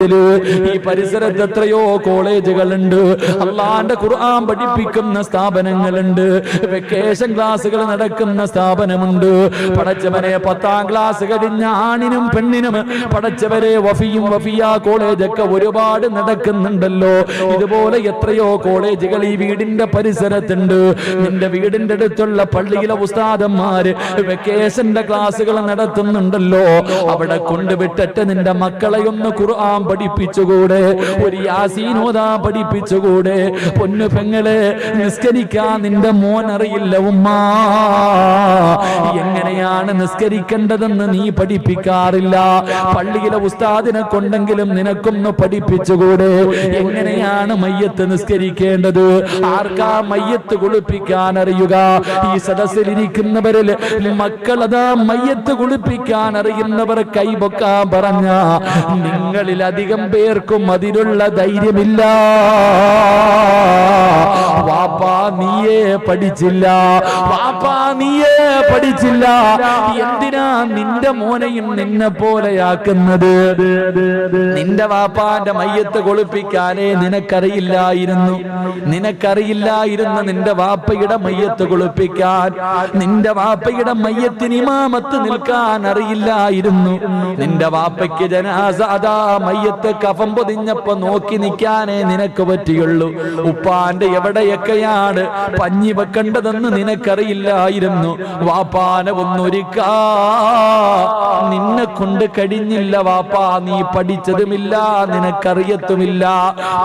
ഈ പരിസരത്ത് എത്രയോ കോളേജുകളുണ്ട്, അള്ളാന്റെ ഖുർആൻ പഠിപ്പിക്കുന്ന സ്ഥാപനങ്ങളുണ്ട്, വെക്കേഷൻ ക്ലാസുകൾ നടക്കുന്ന സ്ഥാപനമുണ്ട്. പടച്ചവനെ 10ാം ക്ലാസ് കഴിഞ്ഞ ആണിനും പെണ്ണിനും പടച്ചവരെ വഫിയ കോളേജൊക്കെ ഒരുപാട് നടക്കുന്നുണ്ടല്ലോ. ഇതുപോലെ എത്രയോ കോളേജുകൾ ഈ വീടിന്റെ പരിസരത്തുണ്ട്. നിന്റെ വീടിന്റെ അടുത്തുള്ള പള്ളിയിലെ ഉസ്താദന്മാര് വെക്കേഷന്റെ ക്ലാസുകൾ നടത്തുന്നുണ്ടല്ലോ. അവിടെ കൊണ്ടുവിട്ടിട്ട് നിന്റെ മക്കളെ ഒന്ന് ഖുർആൻ പഠിപ്പിച്ചുകൂടെ, ഒരു യാസീൻ ഓതാൻ പഠിപ്പിച്ചുകൂടെ? പൊന്നു പെങ്ങളെ, നിസ്കരിക്കാൻ നിന്റെ മോൻ അറിയില്ല ഉമ്മ, എങ്ങനെയാണ് നിസ്കരിക്കേണ്ടതെന്ന് നീ പഠിപ്പിക്കാറില്ല. പള്ളിയിലെ ഉസ്താദിനെ കൊണ്ടെങ്കിലും നിനക്കൊന്ന് പഠിപ്പിച്ചുകൂടെ? എങ്ങനെയാണ് മയ്യത്ത് നിസ്കരിക്കേണ്ടത്? ആർക്കാ മയ്യത്ത് കുളിപ്പിക്കാൻ അറിയുക? ഈ സദസ്സിലിരിക്കുന്നവരിൽ മക്കളതാ മയ്യത്ത് കുളിപ്പിക്കാൻ അറിയുന്നവർ കൈപൊക്കാൻ പറഞ്ഞ നിങ്ങളിൽ അധികം പേർക്കും അതിനുള്ള ധൈര്യമില്ല. വാപ്പാ നീയേ പഠിച്ചില്ല, വാപ്പാ നീയേ പഠിച്ചില്ല. എന്തിനാ നിന്റെ മോനെയും നിന്നെ പോലെയാക്കുന്നത്? നിന്റെ വാപ്പാന്റെ മയ്യത്ത് കുളിപ്പിക്കാനേ നിനക്കറിയില്ലായിരുന്നു. നിന്റെ വാപ്പയുടെ മയ്യത്ത് കുളിപ്പിക്കാൻ, നിന്റെ വാപ്പയുടെ മയ്യത്തിന് ഇമാമത്ത് നിൽക്കാൻ അറിയില്ലായിരുന്നു. നിന്റെ വാപ്പയ്ക്ക് ജനാസ അതാ മയ്യത്ത് കഫം പൊതിഞ്ഞപ്പോ നോക്കി നിൽക്കാനേ നിനക്ക് പറ്റിയുള്ളൂ. ഉപ്പാന്റെ എവിടെയൊക്കെയാണ് പഞ്ഞി വെക്കേണ്ടതെന്ന് നിനക്കറിയില്ലായിരുന്നു. വാപ്പാനെ ഒന്നൊരുക്കാ നിന്നെ കൊണ്ട് കഴിഞ്ഞില്ല വാപ്പാ. നീ പഠിച്ചതുമില്ല, നിനക്കറിയത്തുമില്ല.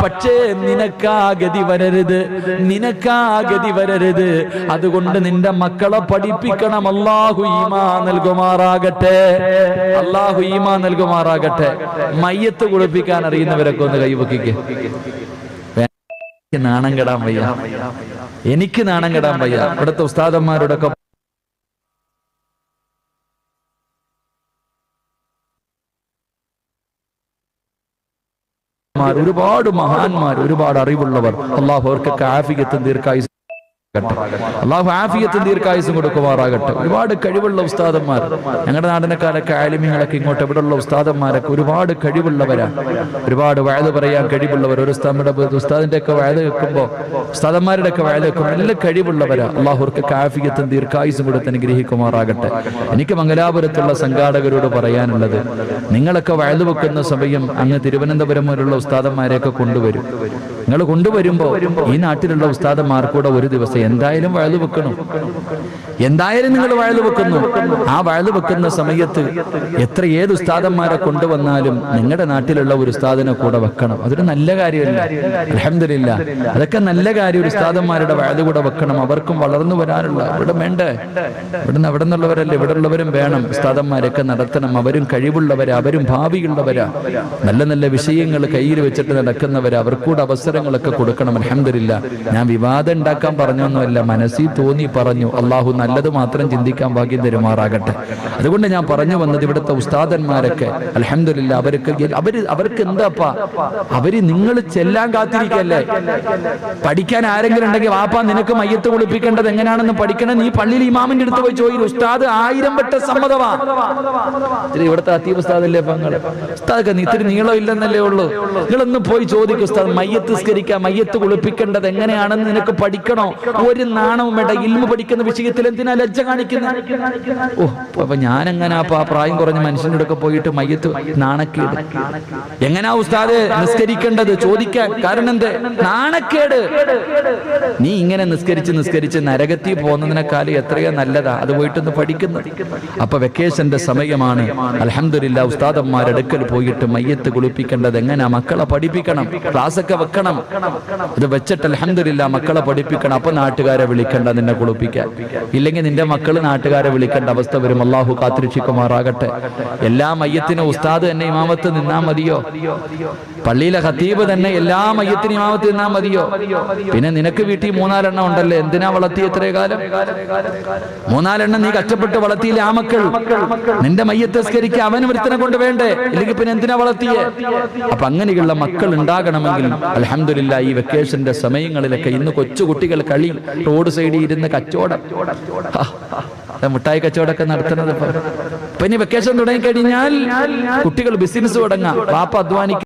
പക്ഷേ നിനക്കാ ഗതി വരരുത്, നിനക്കാ ഗതി വരരുത്. അതുകൊണ്ട് നിന്റെ മക്കളെ പഠിപ്പിക്കണം. അല്ലാഹു ഈമാൻ നൽകുമാറാകട്ടെ, അല്ലാഹു ഈമാൻ നൽകുമാറാകട്ടെ. മയ്യത്ത് കുളിപ്പിക്കാൻ അറിയുന്നവരൊക്കെ ഒന്ന് കൈവക്കിക്ക്. നാണം കെടാൻ വയ്യ, എനിക്ക് നാണം കെടാൻ വയ്യ. ഇവിടുത്തെ ഉസ്താദന്മാരോടൊക്കെ ഒരുപാട് മഹാന്മാർ, ഒരുപാട് അറിവുള്ളവർ. അല്ലാഹു അവർക്കൊക്കെ ആഫിയത്തും ദീർഘായുസ്സും അല്ലാഹു ആഫിയത്തും ദീർഘായുസ്സും കൊടുക്കുമാറാകട്ടെ. ഒരുപാട് കഴിവുള്ള ഉസ്താദന്മാർ ഞങ്ങളുടെ നാടിനെക്കാരൊക്കെ ആലിമ്യങ്ങളൊക്കെ ഇങ്ങോട്ട് ഇവിടെയുള്ള ഉസ്താദന്മാരൊക്കെ ഒരുപാട് കഴിവുള്ളവരാണ്, ഒരുപാട് വഅദ് പറയാൻ കഴിവുള്ളവർ. ഒരു ഉസ്താദിന്റെ ഒക്കെ വഅദ് വെക്കുമ്പോൾ, ഉസ്താദന്മാരുടെ ഒക്കെ വഅദ് വെക്കുമ്പോൾ നല്ല കഴിവുള്ളവരാ. അല്ലാഹു അവർക്ക് ആഫിയത്തും ദീർഘായുസ്സും കൊടുത്ത് അനുഗ്രഹിക്കുമാറാകട്ടെ. എനിക്ക് മംഗലാപുരത്തുള്ള സംഘാടകരോട് പറയാനുള്ളത്, നിങ്ങളൊക്കെ വഅദ് വെക്കുന്ന സമയം അങ്ങ് തിരുവനന്തപുരം വരെയുള്ള ഉസ്താദന്മാരെയൊക്കെ കൊണ്ടുവരും. നിങ്ങൾ കൊണ്ടുവരുമ്പോൾ ഈ നാട്ടിലുള്ള ഉസ്താദന്മാർക്കൂടെ ഒരു ദിവസം എന്തായാലും വഅദ് വെക്കണം. എന്തായാലും നിങ്ങൾ വഅദ് വെക്കുന്നു. ആ വഅദ് വെക്കുന്ന സമയത്ത് ഏത് ഉസ്താദന്മാരെ കൊണ്ടുവന്നാലും നിങ്ങളുടെ നാട്ടിലുള്ള ഒരു ഉസ്താദിനെ കൂടെ വെക്കണം. അതൊരു നല്ല കാര്യമല്ല? അൽഹംദുലില്ലാഹ്, അതൊക്കെ നല്ല കാര്യം. ഒരു ഉസ്താദന്മാരുടെ വഅദ് കൂടെ വെക്കണം. അവർക്കും വളർന്നു വരാനുള്ള ഇവിടെ വേണ്ടേ, അവിടെ നിന്നുള്ളവരല്ലേ, ഇവിടെ ഉള്ളവരും വേണം. ഉസ്താദന്മാരൊക്കെ നടത്തണം. അവരും കഴിവുള്ളവരാ, അവരും ഭാവിയുള്ളവരാ. നല്ല നല്ല വിഷയങ്ങൾ കയ്യിൽ വെച്ചിട്ട് നടക്കുന്നവരാ. അവർക്കൂടെ അവസരങ്ങളൊക്കെ കൊടുക്കണം. അൽഹംദുലില്ലാഹ്, ഞാൻ വിവാദം ഉണ്ടാക്കാൻ പറഞ്ഞൊന്നുമല്ല, മനസ്സിൽ തോന്നി പറഞ്ഞു. അള്ളാഹു നല്ലത് മാത്രം ചിന്തിക്കാൻ ഭാഗ്യം തരുമാറാകട്ടെ. അതുകൊണ്ട് ഞാൻ പറഞ്ഞു വന്നത്, ഇവിടുത്തെ ഉസ്താദന്മാരൊക്കെ അൽഹംദുലില്ലാഹ് അവർക്ക് എന്താപ്പാ, അവര് നിങ്ങൾ ചെല്ലാൻ കാത്തിരിക്കല്ലേ. പഠിക്കാൻ ആരെങ്കിലും ഉണ്ടെങ്കിൽ വാപ്പാ നിനക്ക് മയ്യത്ത് കുളിപ്പിക്കേണ്ടത് എങ്ങനെയാണെന്ന് പഠിക്കണം. നീ പള്ളിയിൽ ഇമാമിന്റെ അടുത്ത് പോയി ചോദിക്കും. ഉസ്താദ് 1000 വട്ട സമ്മതമാ. ഇവിടുത്തെ അത്തീബ് ഉസ്താദല്ലേ പങ്കൾ, ഉസ്താദ് ഇത്തിരി നീളം ഇല്ലെന്നല്ലേ ഉള്ളൂ. നിങ്ങളൊന്ന് പോയി ചോദിക്കും, ഉസ്താദ് മയ്യത്ത് സ്കരിക്കാൻ, മയ്യത്ത് കുളിപ്പിക്കേണ്ടത് എങ്ങനെയാണെന്ന് നിനക്ക് പഠിക്കണോ? ഒരു നാണവും വേണ്ട. ഇൽമു പഠിക്കുന്ന വിഷയത്തിൽ എന്തിനാ ലജ്ജ കാണിക്കുന്നത്? ഓ, അപ്പൊ ഞാൻ എങ്ങനാ ആ പ്രായം കുറഞ്ഞ മനുഷ്യനോട് ഒക്കെ പോയിട്ട് മയ്യത്ത് നാണക്കേട്? എങ്ങനാ ഉസ്താദ് നിസ്കരിക്കേണ്ടത് ചോദിക്കാൻ? കാരണം എന്ത്? നാണക്കേട്. നീ ഇങ്ങനെ നിസ്കരിച്ച് നരകത്തിൽ പോകുന്നതിനേക്കാളും എത്രയോ നല്ലതാ അത് പോയിട്ടൊന്ന് പഠിക്കുന്നത്. അപ്പൊ വെക്കേഷന്റെ സമയമാണ്. അൽഹംദുലില്ലാഹ്, ഉസ്താദന്മാരെടുക്കൽ പോയിട്ട് മയ്യത്ത് കുളിപ്പിക്കേണ്ടത് എങ്ങനെയാ മക്കളെ പഠിപ്പിക്കണം. ക്ലാസ് ഒക്കെ വെക്കണം. ഇത് വെച്ചിട്ട് അൽഹംദുലില്ലാഹ് മക്കളെ പഠിപ്പിക്കണം. അപ്പൊ നാട്ടുകാരെ വിളിക്കണ്ട നിന്നെ കുളിപ്പിക്കാൻ. ഇല്ലെങ്കിൽ നിന്റെ മക്കള് നാട്ടുകാരെ വിളിക്കേണ്ട അവസ്ഥ വരും. അല്ലാഹു കാത്തിരക്ഷിക്കുമാറാകട്ടെ. എല്ലാ മയ്യത്തിനും ഉസ്താദ് തന്നെ ഇമാമത്ത് നിന്നാ മതിയോ? പള്ളിയിലെ ഖതീബ് തന്നെ എല്ലാ മയ്യത്തിനും ഇമാമത്ത് നിന്നാ മതിയോ? പിന്നെ നിനക്ക് വീട്ടിൽ 3-4 എണ്ണം ഉണ്ടല്ലേ, എന്തിനാ വളർത്തി എത്രേ കാലം? 3-4 എണ്ണം നീ കഷ്ടപ്പെട്ട് വളർത്തിയില്ല. ആ മക്കൾ നിന്റെ മയ്യത്ത് സ്കരിക്കാൻ അവന് ഒരുത്തനെ കൊണ്ട് വേണ്ടേ? ഇല്ലെങ്കിൽ പിന്നെ എന്തിനാ വളർത്തിയേ? അപ്പൊ അങ്ങനെയുള്ള മക്കൾ ഉണ്ടാകണമെങ്കിൽ അൽഹംദുലില്ലാഹ് ഈ വെക്കേഷന്റെ സമയങ്ങളിലൊക്കെ ഇന്ന് കൊച്ചുകുട്ടികൾ കളി, റോഡ് സൈഡിൽ ഇരുന്ന് കച്ചവടം, മുട്ടായി കച്ചവടമൊക്കെ നടത്തുന്നത്. ഇപ്പൊ ഇനി വെക്കേഷൻ തുടങ്ങിക്കഴിഞ്ഞാൽ കുട്ടികൾ ബിസിനസ് തുടങ്ങാം. വാപ്പ അധ്വാനിക്കും.